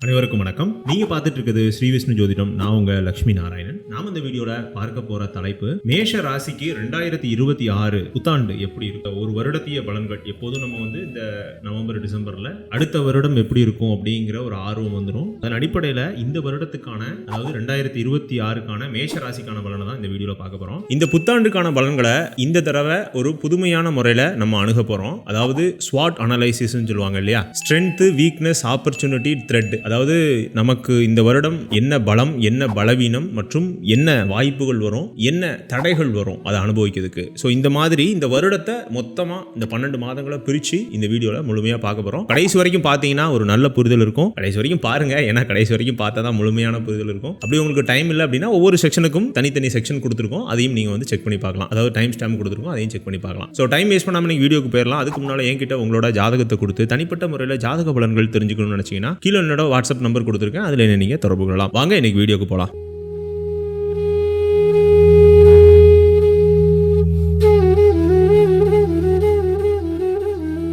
அனைவருக்கும் வணக்கம். நீங்க பார்த்துட்டு இருக்கிறது ஸ்ரீ விஷ்ணு ஜோதிடம். நான் உங்க லட்சுமி நாராயணன். நாம இந்த வீடியோல பார்க்க போற தலைப்பு மேஷ ராசிக்கு 2026 புத்தாண்டு எப்படி இருக்கு, ஒரு வருடத்திய பலன்கள். எப்போதும் நம்ம இந்த நவம்பர் டிசம்பர்ல அடுத்த வருடம் எப்படி இருக்கும் அப்படிங்கிற ஒரு ஆர்வம் வந்துடும். அதன் அடிப்படையில இந்த வருடத்துக்கான, அதாவது 2026க்கான மேஷ ராசிக்கான பலனை தான் இந்த வீடியோல பார்க்க போறோம். இந்த புத்தாண்டுக்கான பலன்களை இந்த தடவை ஒரு புதுமையான முறையில நம்ம அணுக போறோம். அதாவது ஸ்வாட் அனலைசிஸ் சொல்லுவாங்க இல்லையா, ஸ்ட்ரென்த், வீக்னஸ், ஆப்பர்ச்சுனிட்டி, த்ரெட். அதாவது நமக்கு இந்த வருடம் என்ன பலம், என்ன பலவீனம் மற்றும் என்ன வாய்ப்புகள் வரும், என்ன தடைகள் வரும் அதை அனுபவிக்கிறதுக்கு. ஸோ இந்த மாதிரி இந்த வருடத்தை மொத்தமாக இந்த 12 மாதங்களை பிரித்து இந்த வீடியோவில் முழுமையாக பார்க்க போகிறோம். கடைசி வரைக்கும் பார்த்தீங்கன்னா ஒரு நல்ல புரிதல் இருக்கும். கடைசி வரைக்கும் பாருங்க, ஏன்னா கடைசி வரைக்கும் பார்த்தா தான் முழுமையான புரிதல் இருக்கும். அப்படி உங்களுக்கு டைம் இல்லை அப்படின்னா ஒவ்வொரு செக்ஷனுக்கும் தனித்தனி செக்ஷன் கொடுத்துருக்கோம், அதையும் நீங்கள் செக் பண்ணி பார்க்கலாம். அதாவது டைம் ஸ்டாம்ப் கொடுத்துருக்கோம், அதையும் செக் பண்ணி பார்க்கலாம். ஸோ டைம் வேஸ்ட் பண்ணாமல் நீங்கள் வீடியோக்கு போயிடலாம். அதுக்கு முன்னால் என்கிட்ட உங்களோட ஜாதகத்தை கொடுத்து தனிப்பட்ட முறையில் ஜாதக பலன்கள் தெரிஞ்சுக்கணும்னு நினச்சிங்கன்னா கீழே என்னோட வாட்ஸ்அப் நம்பர் கொடுத்துருக்கேன், அதில் என்ன நீங்கள் தொடர்பு கொள்ளலாம். வாங்க இன்னைக்கு வீடியோக்கு போகலாம்.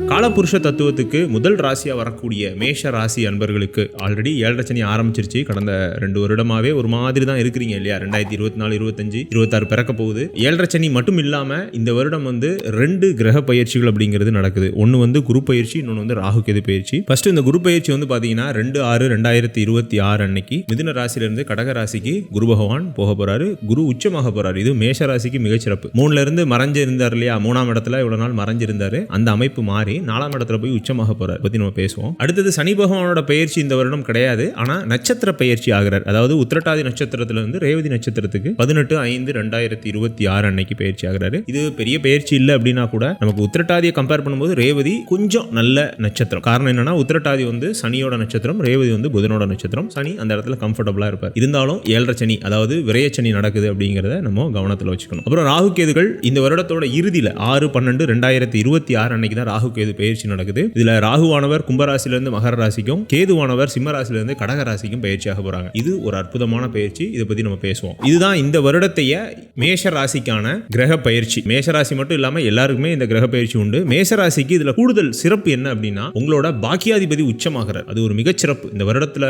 காலபுருஷ தத்துவத்துக்கு முதல் ராசியா வரக்கூடிய மேஷ ராசி அன்பர்களுக்கு ஆல்ரெடி 7 சனி ஆரம்பிச்சிருச்சு. கடந்த 2 வருடமாவே ஒரு மாதிரி தான் இருக்கிறீங்க இல்லையா. 2024, 25, 26 பிறக்க போகுது. 7 சனி மட்டும் இல்லாம இந்த வருடம் 2 கிரக பயிற்சிகள் அப்படிங்கிறது நடக்குது. ஒன்னு குரு பயிற்சி, இன்னொன்னு ராகு கேது பயிற்சி. ஃபர்ஸ்ட் இந்த குரு பயிற்சி பாத்தீங்கன்னா 2/6/2026 அன்னைக்கு மிதுன ராசியிலிருந்து கடக ராசிக்கு குரு பகவான் போக போறாரு. குரு உச்சமாக போறாரு. இது மேஷ ராசிக்கு மிகச்சிறப்பு. 3ல இருந்து மறைஞ்சு இருந்தார் இல்லையா, 3ஆம் இடத்துல இவ்வளவு நாள் மறைஞ்சிருந்தாரு. அந்த அமைப்பு மாறி 4ஆம் இடத்துல போய் உச்சமாக போறார். பத்தி நம்ம பேசுவோம். அடுத்தது சனி பகவானோட பயிற்சி இந்த வருடம் கிடையாது, ஆனா நட்சத்திர பயிற்சி ஆகிறார். அதாவது உத்திரட்டாதி நட்சத்திரத்துல இருந்து ரேவதி நட்சத்திரத்துக்கு 18/5/2026 அன்னைக்கு பயிற்சி ஆகிறாரு. இது பெரிய பயிற்சி இல்லை அப்படின்னா கூட நமக்கு உத்திரட்டாதியை கம்பேர் பண்ணும்போது ரேவதி கொஞ்சம் நல்ல நட்சத்திரம். காரணம் என்னன்னா உத்திரட்டாதி சனியோட நட்சத்திரம், ரேவதி புதனோட நட்சத்திரம். சனி அந்த இடத்துல கம்ஃபர்டபுளா இருப்பார். இருந்தாலும் 7 சனி, அதாவது விரயச்சனி நடக்குது அப்படிங்கிறத நம்ம கவனத்தில் வச்சுக்கணும். அப்புறம் ராகு கேதுகள் இந்த வருடத்தோட இறுதியில 6/12/2026 அன்னைக்கு தான் ராகு கேது பயிற்சி நடக்குது. இதுல ராகுவானவர் கும்பராசிலிருந்து மகர ராசிக்கும், கேதுவானவர் சிம்ம ராசிலிருந்து கடக ராசிக்கும் பயிற்சியாக போறாங்க. இது ஒரு அற்புதமான பயிற்சி. இதை பத்தி நம்ம பேசுவோம். இதுதான் இந்த வருடத்தைய மேஷ ராசிக்கான கிரக பயிற்சி. மேஷ ராசி மட்டும் இல்லாம எல்லாருக்குமே இந்த கிரக பயிற்சி உண்டு. மேஷ ராசிக்கு இதுல கூடுதல் சிறப்பு என்ன அப்படின்னா, உங்களோட பாக்கியாதிபதி உச்சமாகிறார். அது ஒரு மிகச்சிறப்பு. இந்த வருடத்துல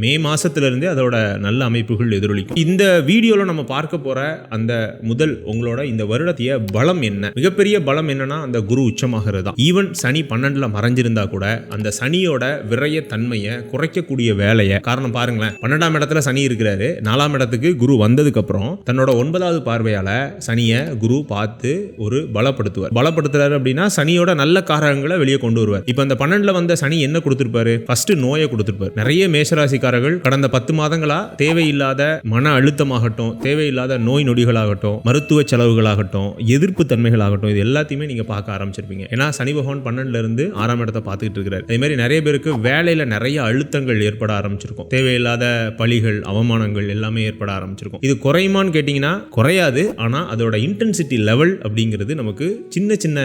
மே மாசத்துல இருந்தே அதோட நல்ல அமைப்புகள் எதிரொலிக்கும். இந்த வீடியோல நம்ம பார்க்க போற அந்த முதல் உங்களோட இந்த வருடத்திய பலம் என்ன, மிகப்பெரிய பலம் என்னன்னா அந்த குரு உச்சமாகிறது தான். ஈவன் சனி 12ல மறைஞ்சிருந்தா கூட அந்த சனியோட விரய தன்மையை குறைக்கக்கூடிய வேலையை, காரணம் பாருங்களேன், 12ஆம் இடத்துல சனி இருக்கிறாரு. 4ஆம் இடத்துக்கு குரு வந்ததுக்கு அப்புறம் தன்னோட 9வது பார்வையால சனியை குரு பார்த்து ஒரு பலப்படுத்துறாரு அப்படின்னா சனியோட நல்ல காரகங்களை வெளியே கொண்டு வருவார். இப்ப அந்த 12ல வந்த சனி என்ன கொடுத்திருப்பாரு? ஃபர்ஸ்ட் நோயை கொடுத்திருப்பாரு. நிறைய மேஷராசிக்காரர்கள் கடந்த 10 மாதங்களா தேவையில்லாத மன அழுத்தமாகட்டும், தேவையில்லாத நோய் நொடிகளாகட்டும், மருத்துவ செலவுகளாகட்டும், எதிர்ப்பு தன்மைகளாகட்டும், இது எல்லாத்தையுமே நீங்க பார்க்க ஆரம்பிச்சிருப்பீங்க. ஏன்னா சனி பகவான் 12ல இருந்து 6ஆம் இடத்தை பார்த்துக்கிட்டு இருக்கிறார். அதே மாதிரி நிறைய பேருக்கு வேலையில நிறைய அழுத்தங்கள் ஏற்பட ஆரம்பிச்சிருக்கும். தேவையில்லாத பழிகள், அவமானங்கள் எல்லாமே ஏற்பட ஆரம்பிச்சிருக்கும். இது குறையுமான்னு கேட்டீங்கன்னா குறையாது. ஆனா அதோட இன்டென்சிட்டி லெவல் அப்படிங்கிறது நமக்கு சின்ன சின்ன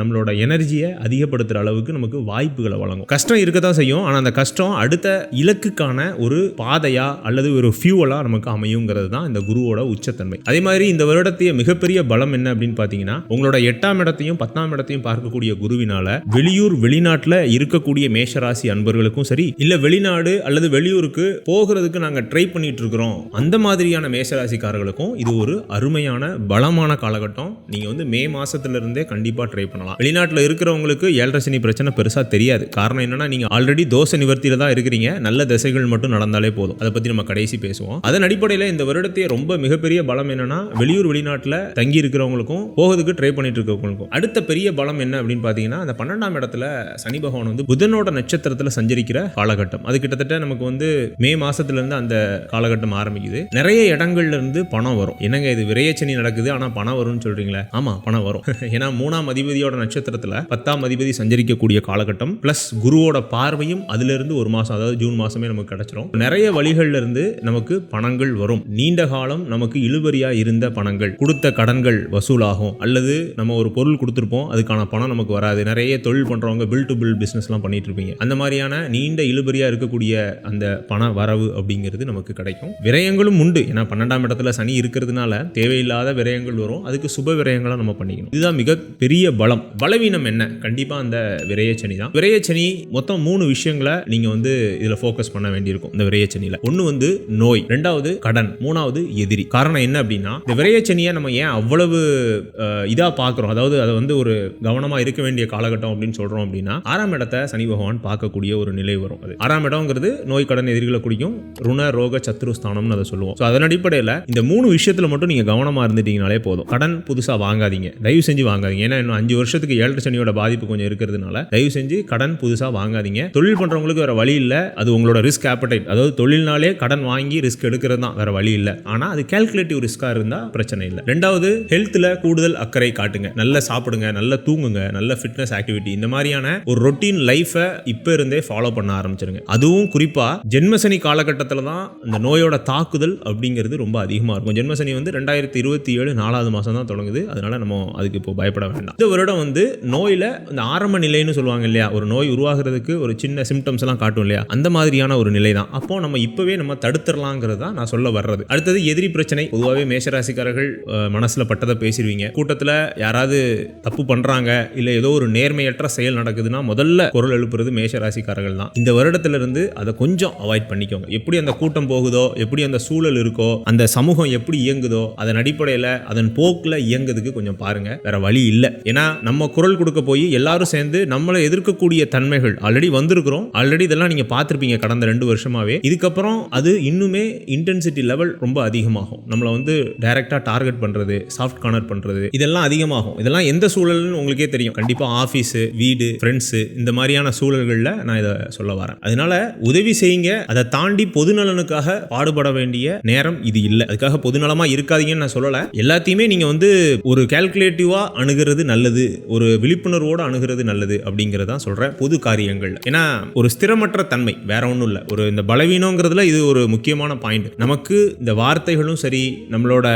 நம்மளோட எனர்ஜியை அதிகப்படுத்துற அளவுக்கு நமக்கு வாய்ப்புகளை வழங்கும். கஷ்டம் இருக்கதான் செய்யும். ஆனா அந்த கஷ்டம் அடுத்த இலக்குக்கான ஒரு பாதையா அல்லது ஒரு ஃபியூவலா நமக்கு அமையுங்கிறது தான் இந்த குருவோட உச்சத்தன்மை. அதே மாதிரி இந்த வருடத்திய மிகப்பெரிய பலம் என்ன அப்படின்னு பாத்தீங்கன்னா, உங்களோட 8ஆம் இடத்தையும் 10ஆம் இடத்தையும் பார்க்கக்கூடிய குருவினால வெளியூர் வெளிநாட்டுல இருக்கக்கூடிய மேஷராசி அன்பர்களுக்கும் சரி, இல்ல வெளிநாடு அல்லது வெளியூருக்கு போகிறதுக்கு நாங்க ட்ரை பண்ணிட்டு இருக்கிறோம் அந்த மாதிரியான மேஷராசிக்காரர்களுக்கும் இது ஒரு அருமையான பலமான காலகட்டம். நீங்க மே மாசத்துல இருந்தே கண்டிப்பா ட்ரை பண்ணலாம். வெளிநாட்டுல இருக்கிறவங்களுக்கு 7 சனி பிரச்சனை பெருசா தெரியாது. காரணம் என்னன்னா நீங்க ஆல்ரெடி தோஷ நிவர்த்தியில தான் இருக்கிறீங்க. நல்ல திசைகள் மட்டும் நடந்தாலே போதும். அதை பத்தி நம்ம கடைசி பேசுவோம். அதன் அடிப்படையில் இந்த வருடத்தை ரொம்ப மிகப்பெரிய பலம் என்னன்னா, வெளியூர் வெளிநாட்டுல தங்கி இருக்கிறவங்களுக்கும் போகிறதுக்கு ட்ரை பண்ணிட்டு இருக்கிறவங்களுக்கும் அடுத்த பெரிய பலம் என்ன அப்படின்னு பாத்தீங்கன்னா, அந்த 12ஆம் இடத்துல சனி பகவான் புதனோட நட்சத்திரத்துல சஞ்சரிக்கிற காலகட்டம். அது கிட்டத்தட்ட நமக்கு மே மாசத்துல இருந்து அந்த காலகட்டம் ஆரம்பிக்குது. நிறைய இடங்கள்ல இருந்து பணம் வரும். என்னங்க இது விரயச்சனி நடக்குது ஆனா பணம் வரும்னு சொல்றீங்களா? ஆமா, பணம் வரும். ஏன்னா 3ஆம் அதிபதியோட நட்சத்திரத்துல 10ஆம் அதிபதி சஞ்சரிக்கக்கூடிய காலகட்டம் பிளஸ் குருவோட பார்வையும் அதுல இருந்து ஒரு மாசம், அதாவது ஜூன் மாசமே நமக்கு கிடைச்சிரும். நிறைய வழிகள்ல இருந்து நமக்கு பணங்கள் வரும். நீண்ட காலம் நமக்கு இழுபறியா இருந்த பணங்கள், கொடுத்த கடன்கள் வசூலாகும். அல்லது நம்ம ஒரு பொருள் கொடுத்திருப்போம், அதுக்கான பணம் நமக்கு வராது. நிறைய தொழில் பண்றவங்க பில் டு பில் பிசினஸ்லாம் பண்ணிட்டு இருப்பீங்க. அந்த மாதிரியான நீண்ட இழுபறியா இருக்கக்கூடிய அந்த பண வரவு அப்படிங்கிறது நமக்கு கிடைக்கும். விரயங்களும் உண்டு. ஏன்னா 12ஆம் இடத்துல சனி இருக்கிறதுனால தேவையில்லாத விரயங்கள் வரும். அதுக்கு சுப விரயங்களை நம்ம பண்ணிக்கணும். இதுதான் மிக பெரிய பலம். பலவீனம் என்ன? கண்டிப்பா அந்த விரயச்சனி தான். விரயச்சனி மொத்தம் 3 விஷயங்களை நீங்க வந்து இதுல ஃபோக்கஸ் பண்ண வேண்டியிருக்கும். இந்த விரயச்சனியில ஒன்னு வந்து நோய், 2வது கடன், 3வது எதிரி. காரணம் என்ன அப்படின்னா, இந்த விரயச்சனியை நம்ம ஏன் அவ்வளவு இதா பார்க்கிறோம், அதாவது அதை வந்து ஒரு கவனமா இருக்க வேண்டிய காலகட்டம் அப்படின்னு சொல்றோம் அப்படின்னா, 6ஆம் இடத்தை சனி பகவான் பார்க்கக்கூடிய ஒரு நிலை வரும். அது 6ஆம் இடம்ங்கிறது நோய் கடன் எதிரிகளை குறிக்கும். ருண ரோக சத்ரு ஸ்தானம்னு அதை சொல்லுவோம். அதன் அடிப்படையில் இந்த 3 விஷயத்துல மட்டும் நீங்க கவனமா இருந்துட்டீங்கனாலே போதும். கடன் புதுசா வாங்காதீங்க, தயவு செஞ்சு வாங்காதீங்க. ஏன்னா இன்னும் 5 வருஷத்துக்கு 7 சனியோட பாதிப்பு கொஞ்சம் இருக்கிறதுனால தயவு செஞ்சு கடன் புதுசா வாங்காதீங்க. தொழில் பண்றவங்களுக்கு வேற வழி இல்ல. அது உங்களோட ரிஸ்க் ஆப்படைட், அதாவது தொழில்னாலே கடன் வாங்கி ரிஸ்க் எடுக்கிறது தான், வேற வழி இல்ல. ஆனா அது கால்குலேட்டிவ் ரிஸ்கா இருந்தா பிரச்சனை இல்லை. 2வது ஹெல்த்ல கூடுதல் அக்கறை காட்டுங்க. நல்லா சாப்பிடுங்க, நல்லா தூங்குங்க, நல்ல ஃபிட்னஸ் ஆக்டிவிட்டி, இந்த மாதிரியான ஒரு ரொட்டீன் லைஃபை இப்ப இருந்தே ஃபாலோ பண்ண ஆரம்பிச்சிருங்க. அதுவும் குறிப்பா ஜென்மசனி காலகட்டத்தில் தான் இந்த நோயோட தாக்குதல் அப்படிங்கிறது ரொம்ப அதிகமா இருக்கும். ஜென்மசனி வந்து 2027 4வது மாசம் தான் தொடங்குது. அதனால நம்ம அதுக்கு இப்போ பயப்பட வேண்டாம். இந்த வருடம் வந்து நோயில இந்த ஆரம்ப நிலைன்னு சொல்லுவாங்க இல்லையா, ஒரு நோய் உருவாகிறதுக்கு ஒரு சின்ன சிம்டம்ஸ் எல்லாம் காட்டும் இல்லையா, அந்த மாதிரியான ஒரு நிலை தான். அப்போ நம்ம இப்பவே நம்ம தடுத்துடலாங்கிறது தான் நான் சொல்ல வர்றது. அடுத்தது எதிரி பிரச்சனை. பொதுவாகவே மேஷராசிக்காரர்கள் மனசுல பட்டதை பேசிடுவீங்க. கூட்டத்தில் யாராவது தப்பு பண்றாங்க, இல்ல ஏதோ ஒரு நேர்மையற்ற செயல் நடக்குதுன்னா முதல்ல குரல் எழுப்புறது மேஷராசிக்காரர்கள் தான். இந்த வருடத்திலிருந்து அதை கொஞ்சம் அவாய்ட் பண்ணிக்கோங்க. எப்படி அந்த கூட்டம் போகுதோ, எப்படி அந்த சூழல் இருக்கோ, அந்த சமூகம் எப்படி இயங்குதோ, அதன் அடிப்படையில் அதன் போக்கில் இயங்குறதுக்கு கொஞ்சம் பாருங்க. வேற வழி இல்லை. ஏன்னா நம்ம குரல் கொடுக்க போய் எல்லாரும் சேர்ந்து நம்மளை எதிர்க்கக்கூடிய தன்மைகள் ஆல்ரெடி வந்திருக்கிறோம். ஆல்ரெடி இதெல்லாம் நீங்க பார்த்திருப்பீங்க கடந்த 2 வருஷமாவே. இதுக்கப்புறம் அது இன்னுமே இன்டென்சிட்டி லெவல் ரொம்ப அதிகமாகும். நம்மளை வந்து டைரக்டா டார்கெட் பண்றது, சாஃப்ட் கார்னர் பண்றது, இதெல்லாம் அதிகமாகும். இதெல்லாம் எந்த சூழல்னு உங்களுக்கே தெரியும். கண்டிப்பா ஆபீஸ், வீடு, ஃப்ரெண்ட்ஸ், இந்த மாதிரியான சூழல்களில் நான் இதை சொல்ல வரேன். அதனால உதவி செய்யுங்க. அதை தாண்டி பொதுநலனுக்காக பாடுபட வேண்டிய நேரம் இது இல்லை. அதுக்காக பொதுநலமா இருக்காதீங்கன்னு நான் சொல்லல. எல்லாத்தையுமே நீங்க வந்து ஒரு கால்குலேட்டிவா அணுகிறது நல்லது, ஒரு விழிப்புணர்வோடு அணுகிறது நல்லது அப்படிங்கறத சொல்றேன் பொது காரியங்கள். ஏன்னா ஒரு ஸ்திரமற்ற தன்மை வேற ஒன்றும் இல்லை. ஒரு இந்த பலவீனங்கிறதுல இது ஒரு முக்கியமான பாயிண்ட். நமக்கு இந்த வார்த்தைகளும் சரி, நம்மளோட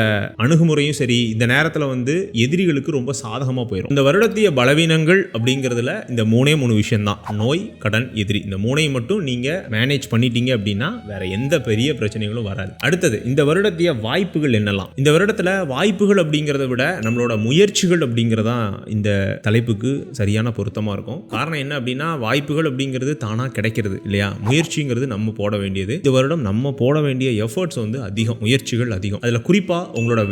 அணுகுமுறையும் சரி, இந்த நேரத்தில் வந்து எதிரிகளுக்கு ரொம்ப சாதகமா போயிடும். இந்த வருடத்திய பலவீனங்கள் அப்படிங்கிறதுல இந்த 3 விஷயம் தான்: நோய், கடன், எதிரி. இந்த 3 மட்டும் நீங்க மேனேஜ் பண்ணிட்டீங்க அப்படின்னா வேற எந்த பெரிய பிரச்சனைகளும் வராது. அடுத்தது இந்த வருடத்திய வாய்ப்புகள் என்னலாம்? இந்த வருடத்துல வாய்ப்புகள் அப்படிங்கிறத விட நம்மளோட முயற்சிகள் அப்படிங்கிறதா இந்த தலைப்புக்கு சரியான பொருத்தமா இருக்கும். காரணம் என்ன அப்படின்னா, வாய்ப்புகள் அப்படிங்கிறது தானா கிடைக்கிறது இல்லையா, முயற்சிங்கிறது நம்ம போட வேண்டியது. இந்த வருடம் நம்ம போட வேண்டிய எஃபர்ட்ஸ் வந்து அதிகம், முயற்சிகள் அதிகம். அதுல குறிப்பா உங்களோட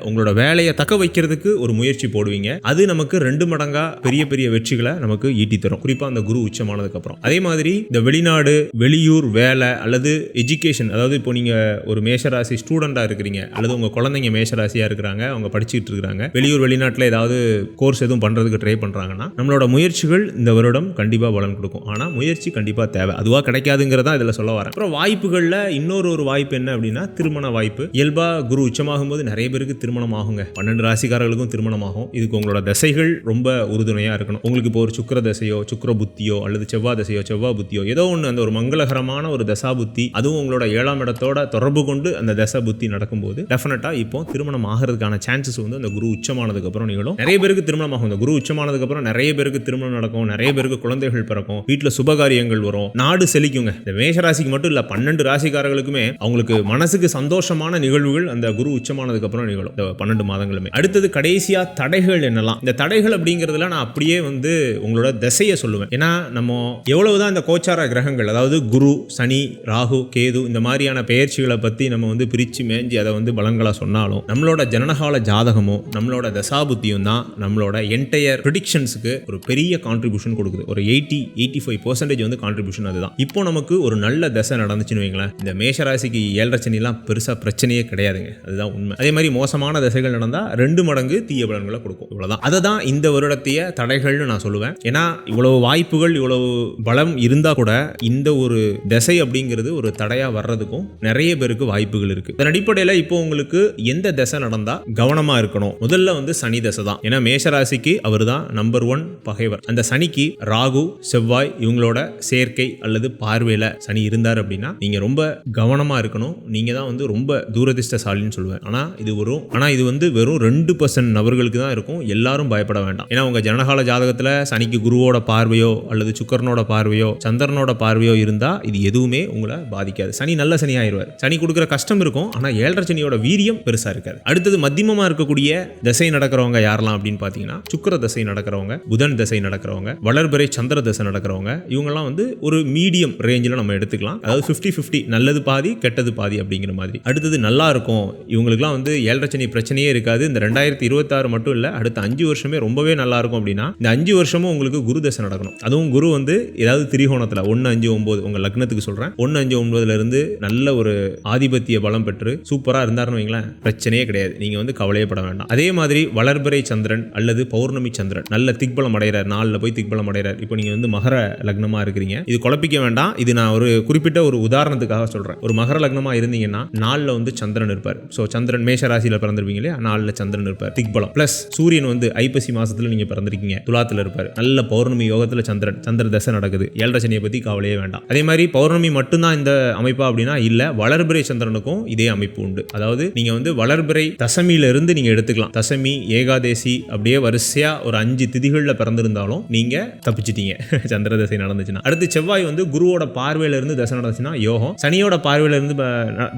உங்களோட வேலையை தக்க வைக்கிறதுக்கு ஒரு முயற்சி போடுவீங்க. அது நமக்கு 2 மடங்கா பெரிய பெரிய வெற்றிகளை நமக்கு ஈட்டி தரும், குறிப்பா அந்த குரு உச்சமானதுக்கு அப்புறம். அதே மாதிரி இந்த வெளிநாடு, வெளியூர் வேலை அல்லது எஜுகேஷன், அதாவது இப்போ நீங்க ஒரு மேஷராசி ஸ்டூடெண்டா இருக்கிறீங்க அல்லது உங்க குழந்தைங்க மேஷராசியா இருக்கிறாங்க, அவங்க படிச்சுட்டு இருக்காங்க, வெளியூர் வெளிநாட்டில் ஏதாவது கோர்ஸ் எதுவும் பண்றதுக்கு ட்ரை பண்றாங்கன்னா, நம்மளோட முயற்சிகள் இந்த வருடம் கண்டிப்பா பலன் கொடுக்கும். ஆனா முயற்சி கண்டிப்பா தேவை, அதுவா கிடைக்காதுங்கிறதா இதுல சொல்ல வரேன். அப்புறம் வாய்ப்புகள்ல இன்னொரு வாய்ப்பு என்ன அப்படின்னா, திருமண வாய்ப்பு. இயல்பா குரு உச்சமாகும் போது நிறைய பேருக்கு திருமணம் ஆகுங்க. 12 ராசிக்காரர்களுக்கும் திருமணம் ஆகும். இதுக்கு உங்களோட தசைகள் ரொம்ப உறுதுணையா இருக்கணும். உங்களுக்கு இப்போ ஒரு சுக்கிர தசையோ, சுக்கிர புத்தியோ அல்லது செவ்வாய் தசையோ, செவ்வாய் புத்தியோ, ஏதோ ஒன்று அந்த ஒரு மங்களகரமான ஒரு தசா புத்தி, அதுவும் உங்களோட 7ஆம் இடத்தோட தொடர்பு கொண்டு அந்த தசா புத்தி நடக்கும்போது டெஃபினட்டா இப்போ திருமணம் ஆகிறதுக்கான சான்சஸ் வந்து அந்த குரு உச்சமானதுக்கு அப்புறம் நிகழும். நிறைய பேருக்கு திருமணம் ஆகும். இந்த குரு உச்சமானதுக்கு அப்புறம் நிறைய பேருக்கு திருமணம் நடக்கும், நிறைய பேருக்கு குழந்தைகள் பிறக்கும், வீட்டில் சுபகாரியங்கள் வரும், நாடு செழிக்குங்க. இந்த மேஷராசிக்கு மட்டும் இல்ல, 12 ராசிக்காரர்களுக்குமே அவங்களுக்கு மனசுக்கு சந்தோஷமான நிகழ்வுகள் அந்த குரு உச்சமானதுக்கு அப்புறம் நிகழும் இந்த 12 மாதங்களுமே. அடுத்தது கடைசியா தடைகள் என்னலாம்? இந்த தடைகள் அப்படிங்கிறதுல நான் அப்படியே வந்து உங்களோட திசையை சொல்லுவேன். ஏன்னா நம்ம எவ்வளவுதான் இந்த கோச்சார கிரகங்கள், அதாவது குரு, சனி, ராகு, கேது, இந்த மாதிரியான பெயர்ச்சிகளை பத்தி நம்ம வந்து பிரிச்சு மேஞ்சி அதை வந்து பலன்களா சொன்னாலும், நம்மளோட ஜனனகால ஜாதகமும் நம்மளோட தசாபுத்தியும் தான் நம்மளோட என்டையர் ப்ரெடிக்ஷன்ஸுக்கு ஒரு பெரிய கான்ட்ரிபியூஷன் கொடுக்குது. ஒரு 80-85% வந்து கான்ட்ரிபியூஷன் அதுதான். இப்போ நமக்கு ஒரு நல்ல தசை நடந்துச்சுன்னு வைங்களேன், இந்த மேஷராசிக்கு 7 சனிலாம் பெருசா பிரச்சனையே கிடையாதுங்க. அதுதான் உண்மை. அதே மாதிரி மோசமான தசைகள் நடந்தா 2 மடங்கு தீய பலன்களை கொடுக்கும். இவ்வளவுதான். அதை தான் இந்த வருடத்திய தடைகள்னு நான் சொல்லுவேன். ஏன்னா இவ்வளவு வாய்ப்புகள், இவ்வளவு பலம் இருந்தா கூட இந்த ஒரு தசை அப்படிங்கிறது ஒரு தடையா வர்றதுக்கும் நிறைய பேருக்கு வாய்ப்புகள் இருக்கு. அதன் அடிப்படையில் இப்போ உங்களுக்கு எந்த தசை நடந்தா கவனமா இருக்கணும்? முதல்ல வந்து சனி தசை தான். ஏன்னா மேஷராசிக்கு அவர் தான் நம்பர் 1 பகைவர். அந்த சனிக்கு ராகு, செவ்வாய் இவங்களோட சேர்க்கை அல்லது பார்வையில சனி இருந்தார் அப்படின்னா நீங்க ரொம்ப கவனமா இருக்கணும். நீங்க தான் வந்து ரொம்ப தூரதிஷ்டசாலின்னு சொல்லுவேன். ஆனா இது வந்து வெறும் 2% நபர்களுக்கு தான் இருக்கும். எல்லாரும் பயப்பட வேண்டாம். ஏன்னா உங்க ஜனகால ஜாதகத்தில் ஜாதகத்துல சனிக்கு குருவோட பார்வையோ அல்லது சுக்கரனோட பார்வையோ சந்திரனோட பார்வையோ இருந்தா இது எதுவுமே உங்களை பாதிக்காது. சனி நல்ல சனி ஆயிடுவார். சனி கொடுக்குற கஷ்டம் இருக்கும், ஆனா 7.5 சனியோட வீரியம் பெருசா இருக்காது. அடுத்தது மத்தியமமா இருக்கக்கூடிய திசை நடக்கிறவங்க யாரெல்லாம் அப்படின்னு பாத்தீங்கன்னா, சுக்கிர திசை நடக்கிறவங்க, புதன் திசை நடக்கிறவங்க, வளர்பிறை சந்திர திசை நடக்கிறவங்க, இவங்கெல்லாம் வந்து ஒரு மீடியம் ரேஞ்சில் நம்ம எடுத்துக்கலாம். அதாவது 50-50, நல்லது பாதி கெட்டது பாதி அப்படிங்கிற மாதிரி. அடுத்தது நல்லா இருக்கும், இவங்களுக்குலாம் வந்து 7.5 சனி பிரச்சனையே இருக்காது. இந்த 2026 மட்டும் இல்ல, அடுத்த 5 வருஷமே ரொம்பவே நல்லா இருக்கும் அப்படின்னா, இந்த 5 வருஷமும் உங்களுக்கு குரு தசை நடக்கணும். அதுவும் குரு வந்து ஏதாவது திரிகோணத்துல 1, 5, 9 உங்க லக்னத்துக்கு சொல்றேன், 1, 5, 9ல இருந்து நல்ல ஒரு ஆதிபத்திய பலம் பெற்று சூப்பரா இருந்தாருன்னு வைங்களேன், பிரச்சனையே கிடையாது. நீங்க வந்து கவலையே பட வேண்டாம். அதே மாதிரி வளர்பிறை சந்திரன் அல்லது பௌர்ணமி சந்திரன் நல்ல திக்பலம் அடைகிறார், 4ல போய் திக்பலம் அடைகிறார். இப்போ நீங்க வந்து மகர லக்னமா இருக்கிறீங்க, இது குழப்பிக்க வேண்டாம். இது நான் ஒரு குறிப்பிட்ட ஒரு உதாரணத்துக்காக சொல்றேன். ஒரு மகர லக்னமா இருந்தீங்கன்னா 4ல வந்து சந்திரன் இருப்பார். ஸோ சந்திரன் மேஷ ராசியில பிறந்திருப்பீங்க இல்லையா, 4ல சந்திரன் இருப்பார் திக்பலம். பிளஸ் சூரியன் வந்து ஐப்பசி மாசத்துல நீங்க பிறந்திருக்கீங்க, துலாத்துல இருப்பார். நல்ல பௌர்ணமி யோகத்துல சந்திர தசை நடக்குது. 7.5 சனியை பத்தி கவலையே வேண்டாம். அதே மாதிரி பௌர்ணமி மட்டும்தான் இந்த அமைப்பா அப்படின்னா இல்ல, வளர்பிறை சந்திரனுக்கும் இதே அமைப்பு உண்டு. அதாவது நீங்க வந்து வளர்பிறை தசமியில இருந்து நீங்க எடுத்துக்கலாம். தசமி, ஏகாதேசி அப்படியே வரிசையா ஒரு 5 திதிகள்ல பிறந்திருந்தாலும் நீங்க தப்பிச்சிட்டீங்க சந்திர தசை நடந்துச்சுன்னா. அடுத்து செவ்வாய் வந்து குருவோட பார்வையில இருந்து தசை நடந்துச்சுன்னா யோகம், சனியோட பார்வையில இருந்து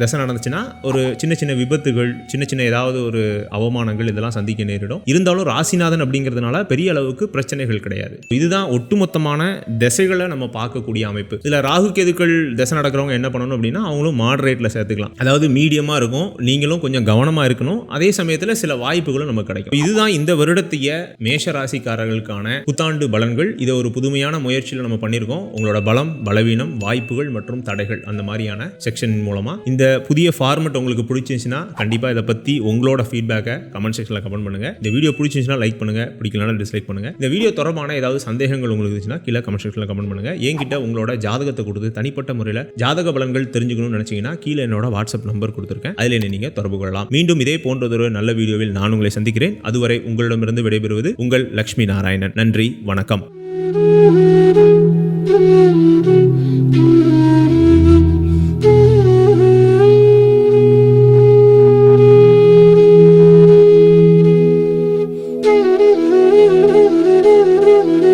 தசை நடந்துச்சுன்னா ஒரு சின்ன சின்ன விபத்துகள், சின்ன சின்ன ஏதாவது ஒரு அவமானங்கள் இதெல்லாம் சந்திக்க நேரிடும். இருந்தாலும் ராசிநாதன் அப்படிங்கிறதுனால பெரிய அளவுக்கு பிரச்சனைகள் கிடையாது. இதுதான் ஒட்டுமொத்தமான திசைகளை நம்ம பார்க்கக்கூடிய அமைப்பு. இதுல ராகு கேதுக்கள் திசை நடக்கிறவங்க என்ன பண்ணணும் அப்படின்னா, அவங்களும் மாடரேட்ல சேர்த்துக்கலாம். அதாவது மீடியமா இருக்கும், நீங்களும் கொஞ்சம் கவனமா இருக்கணும். அதே சமயத்துல சில வாய்ப்புகளும் நமக்கு கிடைக்கும். இதுதான் இந்த வருடத்திய மேஷ ராசிக்காரர்களுக்கான புத்தாண்டு பலன்கள். இதை ஒரு புதுமையான முயற்சியில் நம்ம பண்ணியிருக்கோம். உங்களோட பலம், பலவீனம், வாய்ப்புகள் மற்றும் தடைகள் அந்த மாதிரியான செக்ஷன் மூலமா இந்த புதிய ஃபார்மெட் உங்களுக்கு பிடிச்சிருந்துச்சுன்னா கண்டிப்பா இதை பத்தி உங்களோட ஃபீட்பேக்கை கமெண்ட் செக்ஷன்ல கமெண்ட் பண்ணுங்க. இந்த வீடியோ பிடிச்சிருந்துச்சுன்னா லைக் பண்ணுங்க, பிடிக்கலனா டிஸ்லைக் பண்ணுங்க. இந்த வீடியோ தொடர்பான ஏதாவது சந்தேகங்கள் உங்களுக்கு இருந்துச்சுன்னா கீழே கமெண்ட் செக்ஷன்ல கமெண்ட் பண்ணுங்க. என்கிட்ட உங்களோட ஜாதகத்தை கொடுத்து தனிப்பட்ட முறையில் ஜாதக பலன்கள் தெரிஞ்சுக்கணும்னு நினைச்சீங்கன்னா கீழே என்னோட வாட்ஸ்அப் நம்பர் கொடுத்துருக்கேன், அதில் என்ன நீங்க தொடர்பு கொள்ளலாம். மீண்டும் இதே போன்றதொரு நல்ல வீடியோவில் நான் உங்களை சந்திக்கிறேன். அதுவரை உங்களிடமிருந்து விடைபெறுவது உங்கள் லட்சுமி நாராயணன். நன்றி, வணக்கம். Thank you.